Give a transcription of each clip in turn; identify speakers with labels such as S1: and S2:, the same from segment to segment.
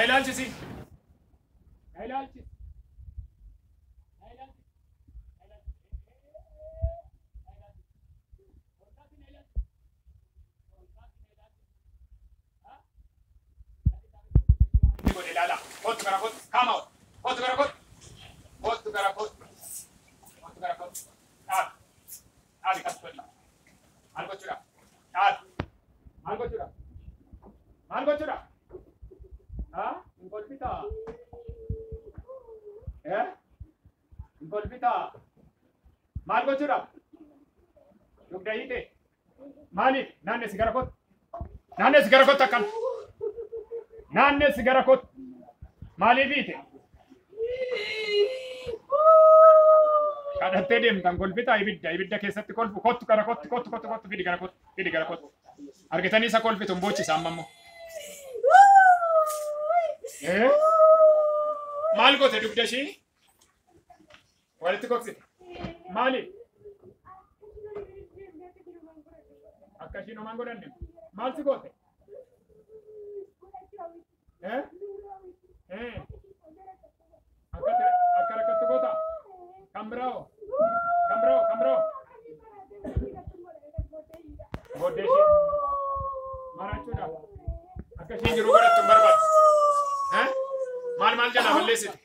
S1: ilaalchisi. Na ilaalchisi. Ilala. Kottu gara kottu. Come out. Kottu gara kottu. Kottu gara kottu. Kottu gara kottu. Aadi kasutella. Maal gochuudha? Aadi. Maal gochuudha? Maal gochuudha? Hin kolfitaa? Hin kolfitaa? Maal gochuudha? Dugda hiite? Maaliif? Naannessi gara kottu. Naannessi gara kottu akkam. Naannessi gara kottu. Maaliif hiite? Kadhattee deemtan kolfitaa ibidda keessatti kolfu kottu gara kottu fidi gara kottu. Argitanii isa kolfitu bochisa amma immoo. Maal goote dugda ishii? Walitti gogsite. Maaliif? Akka ishiin homaan godhanne. Maal si goote? Akka rakkattu goota? Kan biroo? Booddee ishii marachuudhaaf akka ishiin jiru godhattu hin barbaadu. Maal jalaa balleessite?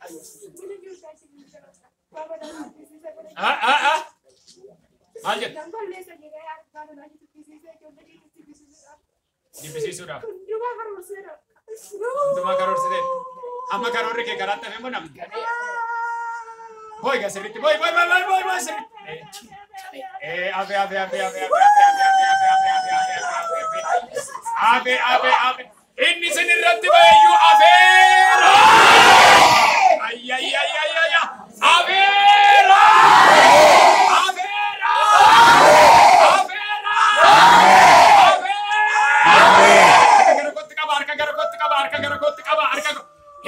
S1: Maal jedhe? Jibbisiisuudhaaf. Hundumaa karoorsite. Amma karoorri kee garaatti hafe immoo namni. Boy sirriitti. Boy sirriitti. Ave. Inni sin irratti baay'uu afeera. Ayyayyayyayyayya. Afeera.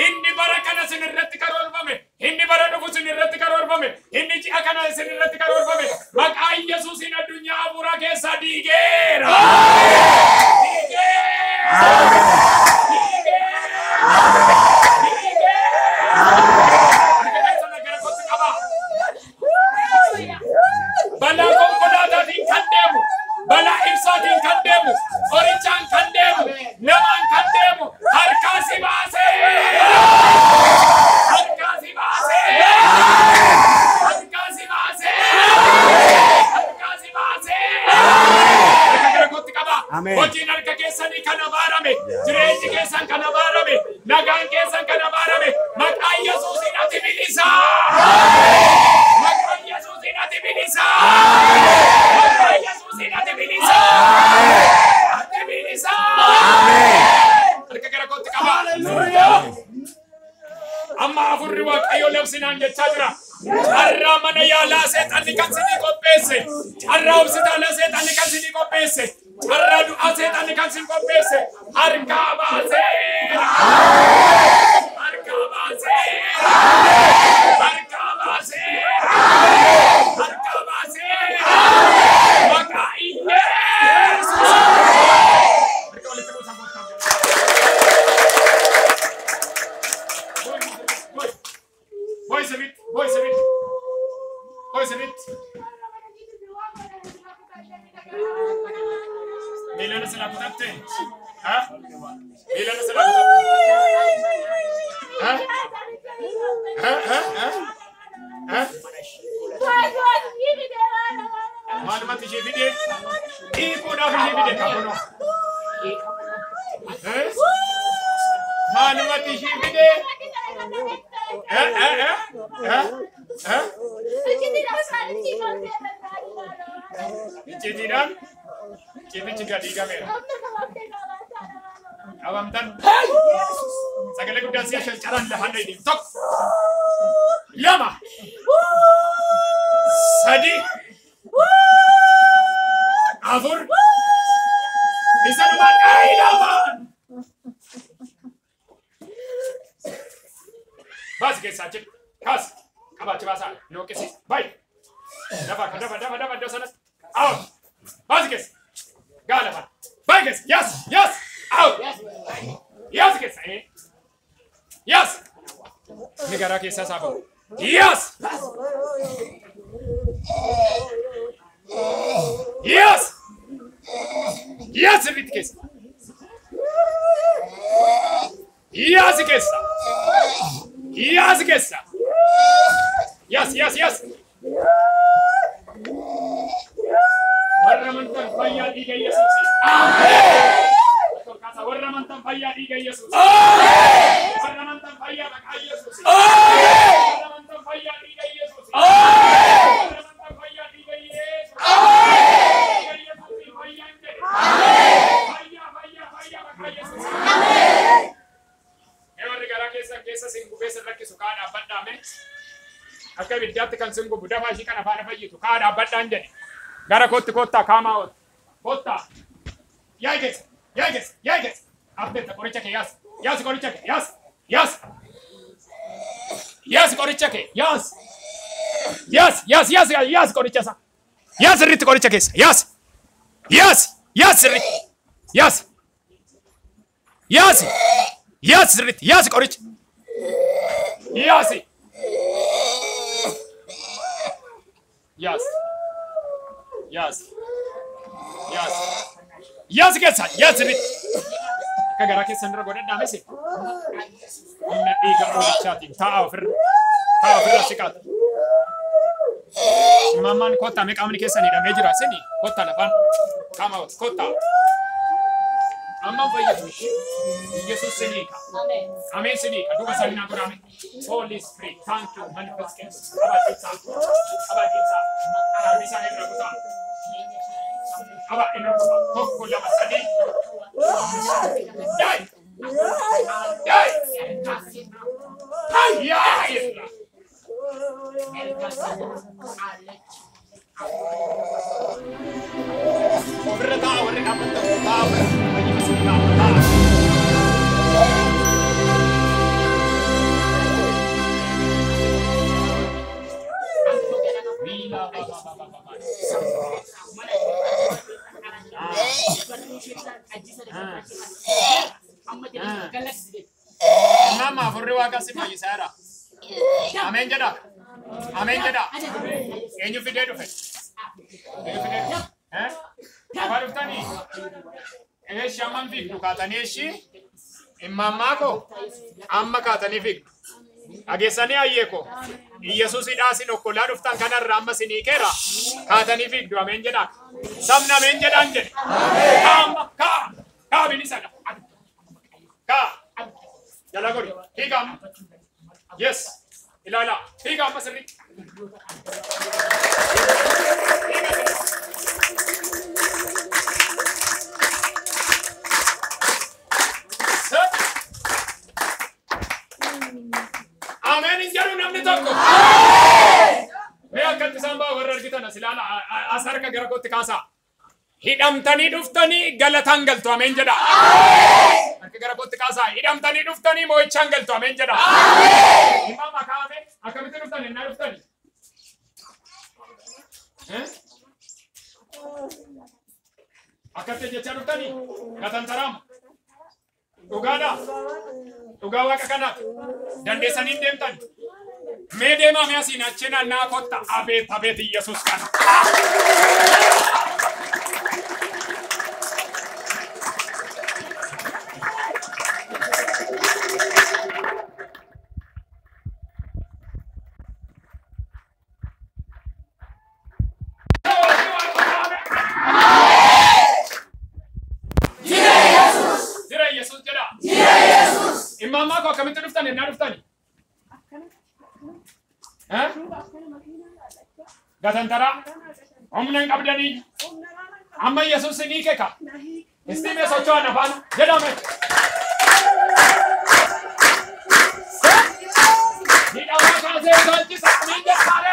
S1: Inni bara kana sin irratti karoorfame. Inni bara dhufu sin irratti karoorfame. Inni ji'a kana sin irratti karoorfame. Maqaa Yesuusiin addunyaa hafuura keessaa diigeera. Balaa konkolaataatiin kan deemu, balaa ibsaatiin kan deemu, qorichaan kan deemu, namaan kan deemu, harkaa si baasee! Harkaa si baasee! Harkaa si baasee! Harkaa si baasee! Harka gara kootti qaba. Hojiin harka keessanii kan abaarame, jireenyi keessan kan abaarame, nagaan keessan kan abaarame, maqaa Yesuusiin ati bilisaa! Maqaa Yesuusiin ati bilisaa! Maqaa Yesuusiin ati bilisaa! Ati bilisaa! Harka gara kootti qaba. Amma afurri Waaqayyoo labsinaan jechaa jira. Carraa mana yaalaa seexanni kan sinii qopheesse. Carraa hospitaalaa seexanni kan sinii qopheesse. Carraa du'aa seexanni kan sin qopheesse. Harkaa baaseera. Harkaa baaseera. Harkaa baaseera. Harkaa baaseera. Maqaa Yesuus. Harka walitti buusaa gooftaan jedha. Boy Sabit. Milana se la kutatte. Milana se la kutatte. Malumatti ishee fide. Hiikuudhaaf ishee fide kakuno. Malumatti ishee fide. Icciitiidhaan ciitichi gadi gameera. Qabamtan sagalee guddaan si'a shancaran lafaan dheedhiin tokko lama sadi afur isa dhumaan dhaayilamaan baasi keessaa jedhu kaas qabaachi baasaa nooqqisi bayi dafa iddoo sanas out baasi keessa gaa lafaan bayi keessa yes out yes keessa Yes. Negara kisah sabar. Yes. Yes. Yes, sirriitti keessa. Yes, keessa. Yes, keessa. Yes, yes, yes. Warra amantan fayyaa dhiiga Yesuusi. Warra amantan fayyaa dhiiga Yesuusi. Warra amantan fayyaa maqaa Yesuusi. Warra amantan fayyaa dhiiga Yesuusi. Warra amantan fayyaa dhiiga Yesuusi. Dhiiga Yesuusi fayyaan jedhe. Fayyaa fayyaa fayyaa maqaa Yesuusi. Warri garaa keessa sin gubeessa rakkisu kaa dhaabbadhaame. Akka ibiddaatti kan sin gubu dafaa ishii kan afaan fayyitu kaa dhaabbadhaan jedhe. Gara kootti kottaa kaamaa oolu. Kottaa. Yaageessa. Yaageessa. Yaageessa. Abbeetta qoricha kee yaas. Yaas qoricha kee yaas. Yaas. Yaas qoricha kee yaas. Yaas. Yaas. Yaas. Yaas qoricha isaa. Yaas sirriitti qoricha keessa. Yaas. Yaas. Yaas sirriitti. Yaas. Yaas. Yaas sirriitti. Yaas qoricha. Yaasi. Yaas. Yes. Yes. Yes, keessa. Yes, sirriitti. Akka garaa keessan dura godhadhaa misi. Humna dhiiga oolichaatiin taa'aa ofirra. Taa'aa ofirra siqaata. Imammaan kottaa mee qaamni keessan hidhamee jira sini. Kottaa lafaan. Qaama kottaa. Ammaan fayyadu. Yesuus siniika. Ameen siniika. Duuba saninaa godhame. Holy Spirit, thank you. Manifest keessa. Abaatiisaa. Abaatiisaa. Arbisaa irra kutaa. Aba ina tokko lama sadii. Dai. Dai. Hayyaa irra. Ofirra ta'a warri dhaabbatan ta'a. Wajji masi ta'a. Mama furri waaqa si fayyisaadha. Ameen jedha. Ameen jedha. Eenyu fidee dhufe? Eenyu fidee dhufe? Afaa dhuftanii? Eeshi amman fiigdu kaatanii eeshi? Imammaa koo amma kaatanii fiigdu. Dhageessanii hayyee koo. Yesuusidhaa si dhokkolaa dhuftan kanarraa amma sinii keera. Kaatanii fiigdu ameen jedha. Sabni ameen jedhaan jedhe. Kaama kaa. Kaa binisadha. Kaa. Jala gori. Hiikam. Yes. Ilala. Hiikam masirri. Amen injaru namni tokko. Mee akkatti sambaa warra argitan asilala asarka gara kootti kaasaa. Hidhamtanii dhuftanii galataan galtu ameen jedha. Akka gara kootti kaasaa hidhamtanii dhuftanii moo'ichaan galtu ameen jedha. Imam akaame akkamitti dhuftanii innaa dhuftanii? Akkatti jechaa dhuftanii gatantaraamu. Dhugaadhaa. Dhugaa waaqa kanaati. Dandeessanii hin deemtan. Mee deemaa mee asiin achi naannaa kotta abeet abeet Yesuus kana. Imammaa koo akkamitti dhuftani innaa dhuftani? Gatantaraa humna hin qabdanii amma Yesuus ni keeka. Istiimee socho'an afaan jedhame. Ni dhawaa kaasee sochisa ni jedhaale.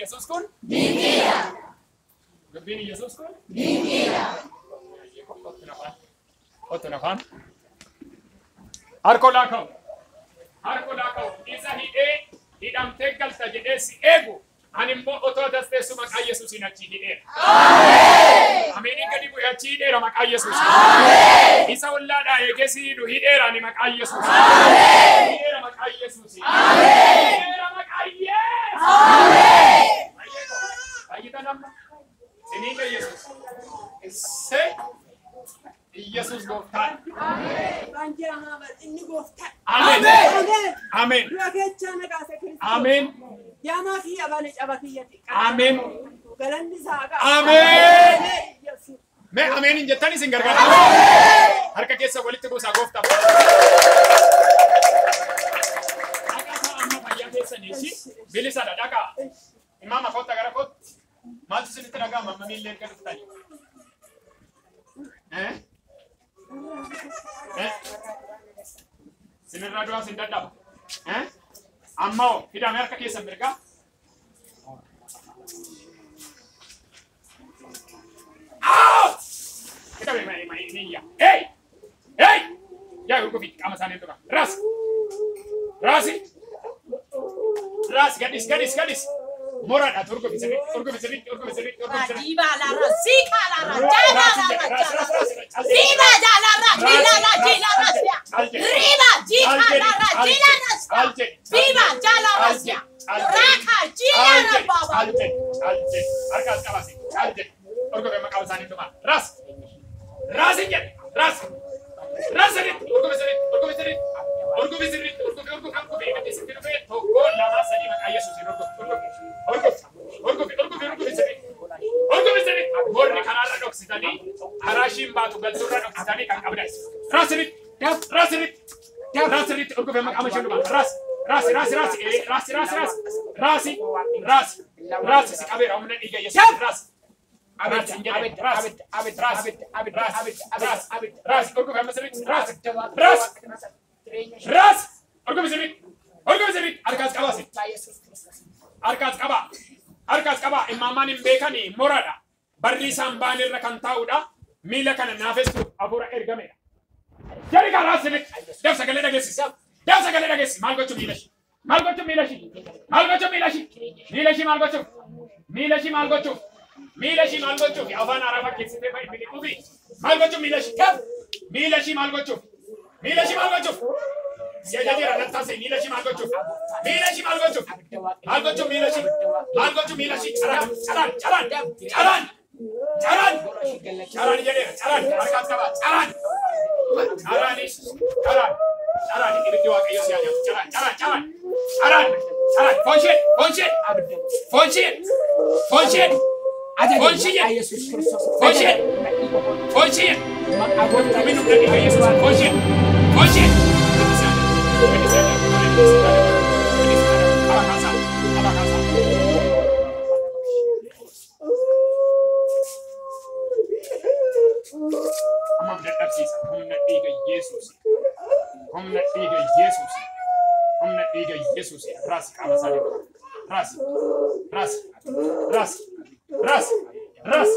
S1: Yesus kun Dingira. Dubbiin Yesus kun Dingira. Otto nafaan. Harko laaka'u. Harko laaka'u. Isa hidhee hidhamtee galta jedhee si eegu. Ani immoo otoo dasteessu maqaa Yesuusiin achi hidheera. Ameen gadi bu'ee achi hidheera maqaa Yesuusiin. Isa wallaadhaa eegee si hidhu hidheera ani maqaa Yesuusiin. Hidheera maqaa Yesuusiin. Hidheera maqaa Yesuusiin. Fayyita namna. Siniiqa Yesuus. Issee. Yesus gooftaan. Amen. Amen. Amen. Amen. Amen. Me amen injettani isin gargaara. Harka keessa walitti buusaa gooftaa. Dhaqaa amma fayyaa keessaniishi bilisaadha dhaqaa. Imaama kootta gara kootti. Maaltu isinitti dhaga'ama amma miillee erga dhuftani? Sinirraa du'aa sin dadhaba. Ammoo hidhamee harka keessa mirgaa. Hidhamee niyya. Hey! Hey! Yaa urgufi qaama isaanii dura. Raas! Raasi! Raas gadis gadis gadis. Morada urgufi sirriitti urgufi sirriitti urgufi sirriitti urgufi sirriitti.
S2: Diba la ra, sika la ra, jala la ra, riba jala ra, jila la jila ra, riba jika la ra, jila ra, riba jala ra, raka jila ra baba.
S1: Arkas kabasi, urgufi maqaa isaanii dura. Raas! Raas inje, raas! Raas sirriitti urgufi sirriitti urgufi sirriitti. Urgufi sirriitti urgufi urgufi urgufi gadi sitti dhufee tokko lama sadii maqaa Yesuusiin urgufi urgufi urgufi urgufi urgufi sirriitti. Urgufi sirriitti morri karaarra dhoksitanii haraashiin baatu galtuurra dhoksitanii kan qabdan. Raas sirriitti raas sirriitti raas sirriitti urgufi maqaa mashee dhumaa raas raasi raasi raasi raasi raasi raasi raasi raasi raasi si qabeera humna dhiiga Yesuus raasi. Abid, abid, abid, abid, abid, abid, abid, abid, ras, urgufi amma sirriitti ras, ras, ras, urgufi sirriitti, urgufi sirriitti, harkaas qabaasi. Harkaas qaba, harkaas qaba, imaamaan hin beekanii moradha. Barri isaan baan irra kan taa'udha. Miila kana naafestu hafuura ergameedha. Jari kaa ras sirriitti, daf sagalee dhageessi, daf sagalee dhageessi, maal gochuu miila ishii, maal gochuu miila ishii, maal gochuu miila ishii, miila ishii maal gochuu, miila ishii maal gochuu. Milashi maal gochuuf afaan Arabaa keessatti fa'i miliquufi maal gochuuf milashi maal gochuuf milashi maal gochuuf jajjira nattaase milashi maal gochuuf milashi maal gochuuf milashi maal gochuuf milashi charan charan charan charan charan charan jedheera charan harkaas qaba charan charanis charan charan ibiddi waaqayyo si ajaa'u charan charan charan charan charan fonshet fonshet fonshet fonshet Fonshet, fonshet, fonshet, minum dari Yesus, fonshet, fonshet. Amam dadap sisa, humna tiga Yesus, humna tiga Yesus, humna tiga Yesus. Ras, kamu saling, ras, ras, ras. Ras, ras.